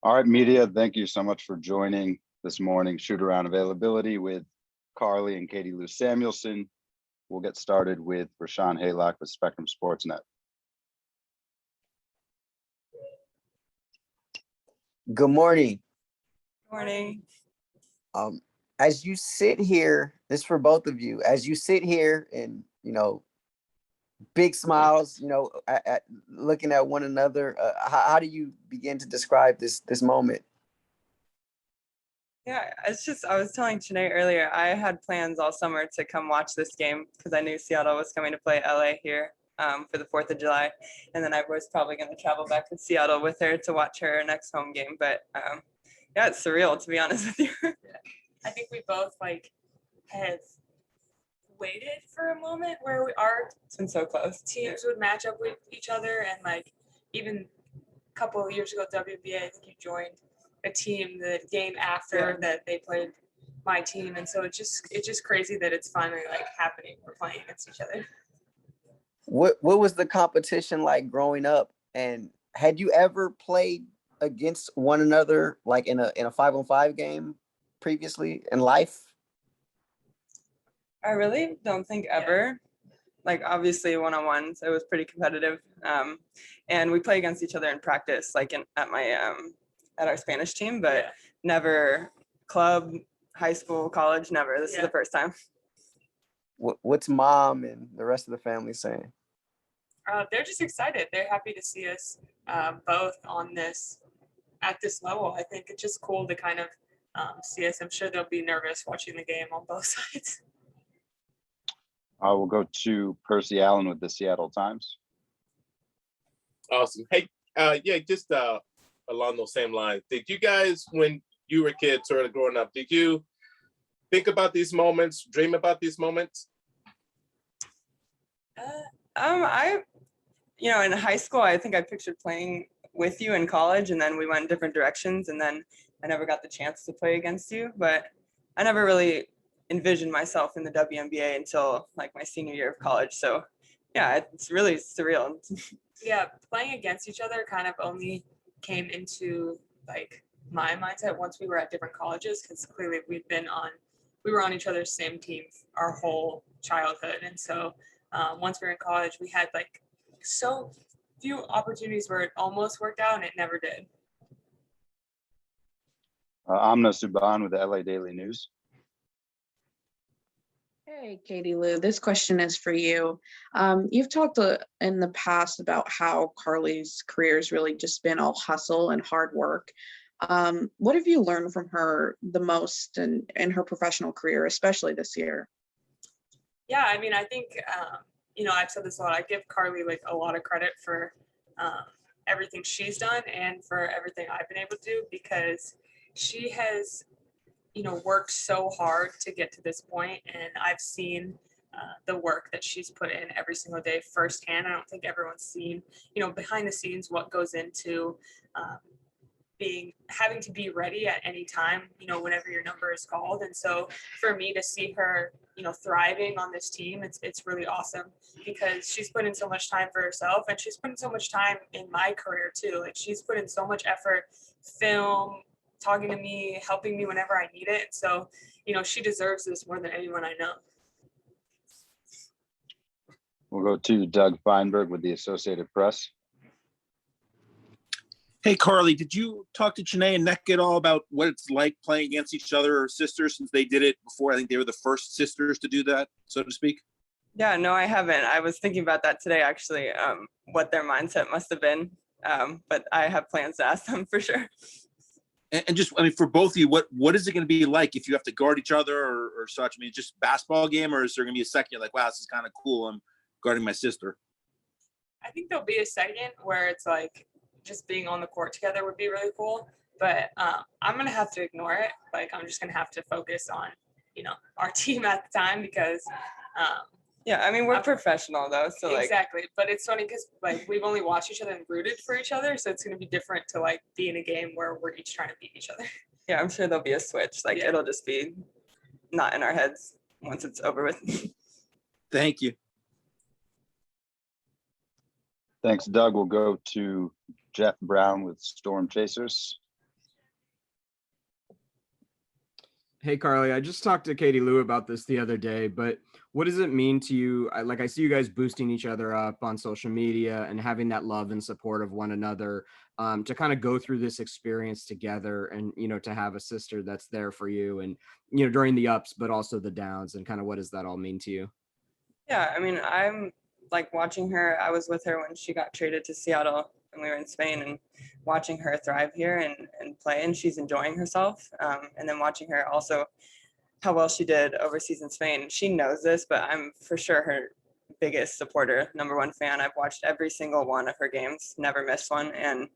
All right, media, thank you so much for joining this morning Shootaround Availability with Karlie and Katie Lou Samuelson. We'll get started with Rashawn Haylock with Spectrum Sportsnet. Good morning. Good morning. As you sit here, this is for both of you, as you sit here and, big smiles, looking at one another, how do you begin to describe this moment? Yeah, I was telling Janae earlier, I had plans all summer to come watch this game because I knew Seattle was coming to play LA here for the 4th of July. And then I was probably going to travel back to Seattle with her to watch her next home game. But yeah, it's surreal, to be honest with you. I think we both have waited for a moment where it's been so close. Teams would match up with each other, and even a couple of years ago at WNBA, I think you joined a team the game after that they played my team, and so it's just crazy that it's finally happening. We're playing against each other. What was the competition like growing up, and had you ever played against one another in a 5-on-5 game previously in life? I really don't think ever. Obviously one-on-ones, it was pretty competitive. And we play against each other in practice, at our Spanish team, but never club, high school, college, never. This is the first time. What's mom and the rest of the family saying? They're just excited. They're happy to see us both at this level. I think it's just cool to kind of see us. I'm sure they'll be nervous watching the game on both sides. I will go to Percy Allen with the Seattle Times. Awesome. Hey, just along those same lines, did you guys, when you were kids sort of growing up, did you think about these moments, dream about these moments? In high school, I think I pictured playing with you in college, and then we went in different directions, and then I never got the chance to play against you, but I never really envisioned myself in the WNBA until my senior year of college. So yeah, it's really surreal. Yeah, playing against each other kind of only came into my mindset once we were at different colleges, because clearly we were on each other's same team our whole childhood. And so once we were in college, we had so few opportunities where it almost worked out and it never did. Amna Subban with the LA Daily News. Hey, Katie Lou, this question is for you. You've talked in the past about how Karlie's career has really just been all hustle and hard work. What have you learned from her the most in her professional career, especially this year? Yeah, I mean, I think, I've said this a lot. I give Karlie a lot of credit for everything she's done and for everything I've been able to do, because she has worked so hard to get to this point, and I've seen the work that she's put in every single day firsthand. I don't think everyone's seen, behind the scenes what goes into having to be ready at any time, whenever your number is called. And so for me to see her, thriving on this team, it's really awesome, because she's put in so much time for herself, and she's put in so much time in my career too. She's put in so much effort, film, talking to me, helping me whenever I need it. So, she deserves this more than anyone I know. We'll go to Doug Feinberg with the Associated Press. Hey, Karlie, did you talk to Janae and Nick at all about what it's like playing against each other or sisters, since they did it before? I think they were the first sisters to do that, so to speak. Yeah, no, I haven't. I was thinking about that today, actually, what their mindset must have been. But I have plans to ask them for sure. And just, for both of you, what is it going to be like if you have to guard each other or such? Just basketball game, or is there going to be a second you're like, wow, this is kind of cool, I'm guarding my sister? I think there'll be a second where it's just being on the court together would be really cool, but I'm going to have to ignore it. I'm just going to have to focus on, our team at the time, because yeah, we're professional though, so exactly. But it's funny because we've only watched each other and rooted for each other, so it's going to be different to be in a game where we're each trying to beat each other. Yeah, I'm sure there'll be a switch. It'll just be not in our heads once it's over with. Thank you. Thanks, Doug. We'll go to Jeff Brown with Storm Chasers. Hey, Karlie, I just talked to Katie Lou about this the other day, but what does it mean to you? I see you guys boosting each other up on social media and having that love and support of one another, to kind of go through this experience together and, to have a sister that's there for you and, during the ups, but also the downs, and kind of what does that all mean to you? Yeah, I mean, I'm like watching her. I was with her when she got traded to Seattle and we were in Spain, and watching her thrive here and play, and she's enjoying herself. And then watching her also how well she did overseas in Spain. She knows this, but I'm for sure her biggest supporter, number one fan. I've watched every single one of her games, never missed one. And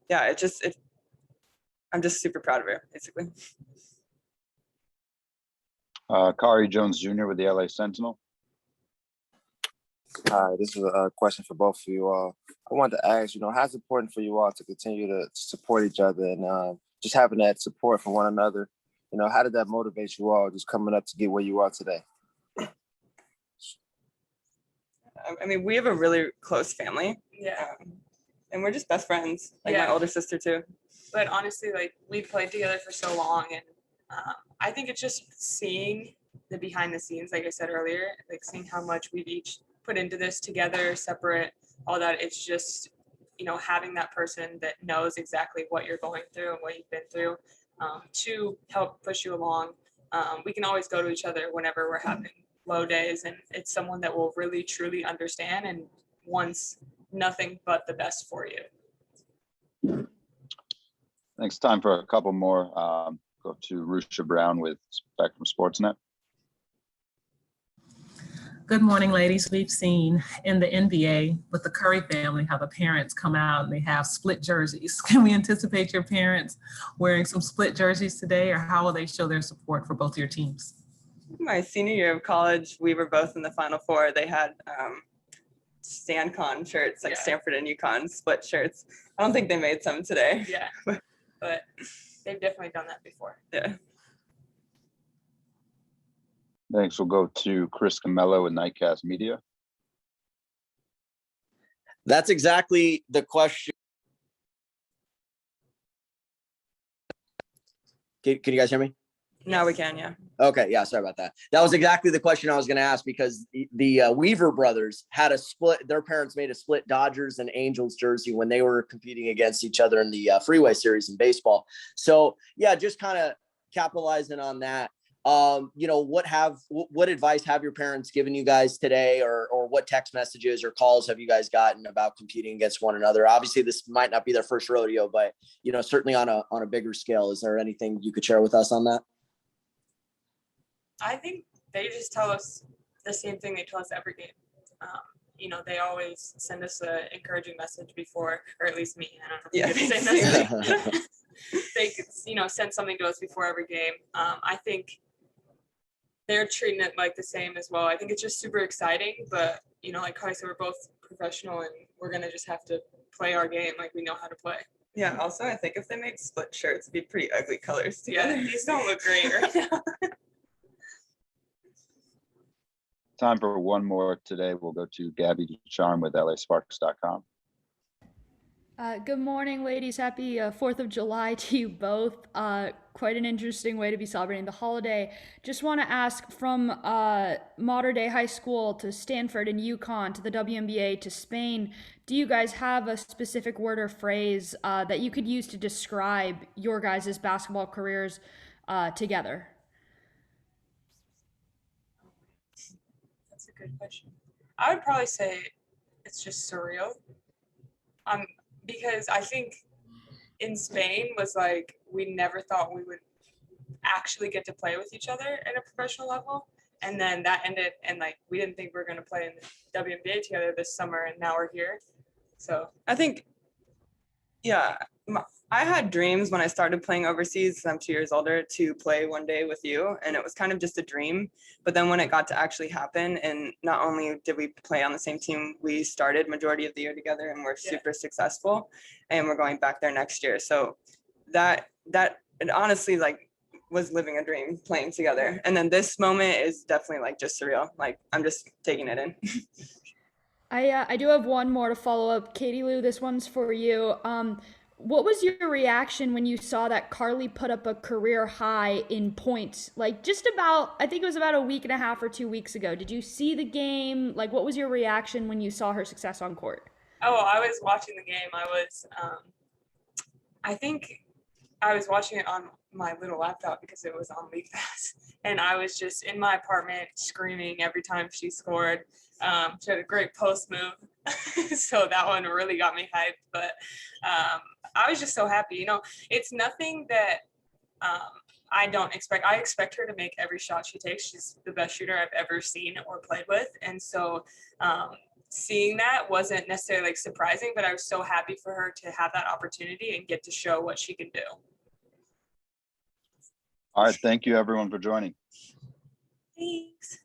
yeah, I'm just super proud of her, basically. Kari Jones Jr. with the LA Sentinel. Hi, this is a question for both of you all. I wanted to ask, how it's important for you all to continue to support each other and just having that support from one another. How did that motivate you all just coming up to get where you are today? I mean, we have a really close family. Yeah. And we're just best friends, like Yeah. my older sister too. But honestly, like we've played together for so long, and I think it's just seeing the behind the scenes, like I said earlier, like seeing how much we've each put into this together, separate, all that. It's just, having that person that knows exactly what you're going through and what you've been through, to help push you along. We can always go to each other whenever we're having low days, and it's someone that will really truly understand and wants nothing but the best for you. Thanks. Time for a couple more. Go to Rusha Brown with Spectrum Sportsnet. Good morning, ladies. We've seen in the NBA with the Curry family how the parents come out and they have split jerseys. Can we anticipate your parents wearing some split jerseys today, or how will they show their support for both your teams? My senior year of college, we were both in the Final Four. They had StanCon shirts, like Stanford and UConn split shirts. I don't think they made some today. Yeah, but they've definitely done that before. Yeah. Thanks. We'll go to Chris Camello with Nightcast Media. That's exactly the question. Can you guys hear me? Now we can, yeah. Okay, yeah, sorry about that. That was exactly the question I was going to ask, because the Weaver brothers had a split. Their parents made a split Dodgers and Angels jersey when they were competing against each other in the Freeway Series in baseball. So yeah, just kind of capitalizing on that. What advice have your parents given you guys today, or what text messages or calls have you guys gotten about competing against one another? Obviously, this might not be their first rodeo, but certainly on a bigger scale. Is there anything you could share with us on that? I think they just tell us the same thing they tell us every game. They always send us an encouraging message before, or at least me. I don't know if they get the same message. They could, send something to us before every game. I think they're treating it like the same as well. I think it's just super exciting, but like Karlie said, we're both professional, and we're gonna just have to play our game like we know how to play. Yeah. Also, I think if they made split shirts, it'd be pretty ugly colors together. Yeah, these don't look great right now. Time for one more today. We'll go to Gabby Charm with LASparks.com. Good morning, ladies. Happy 4th of July to you both. Quite an interesting way to be celebrating the holiday. Just want to ask, from modern day high school to Stanford and UConn to the WNBA to Spain, do you guys have a specific word or phrase that you could use to describe your guys' basketball careers together? That's a good question. I would probably say it's just surreal. Because I think in Spain was like, we never thought we would actually get to play with each other at a professional level. And then that ended, and like, we didn't think we were going to play in the WNBA together this summer, and now we're here. So I think, yeah, I had dreams when I started playing overseas, 'cause I'm 2 years older, to play one day with you. And it was kind of just a dream. But then when it got to actually happen, and not only did we play on the same team, we started majority of the year together, and we're super successful, and we're going back there next year. So that it honestly like was living a dream playing together. And then this moment is definitely like just surreal. Like I'm just taking it in. I do have one more to follow up. Katie Lou, this one's for you. what was your reaction when you saw that Karlie put up a career high in points? Like just about, I think it was about a week and a half or 2 weeks ago. Did you see the game? Like, what was your reaction when you saw her success on court? Oh, I was watching the game. I think I was watching it on my little laptop because it was on League Pass. And I was just in my apartment screaming every time she scored. She had a great post move. So that one really got me hyped. But I was just so happy. You know, it's nothing that I don't expect. I expect her to make every shot she takes. She's the best shooter I've ever seen or played with. And so seeing that wasn't necessarily like surprising, but I was so happy for her to have that opportunity and get to show what she can do. All right. Thank you everyone for joining. Thanks.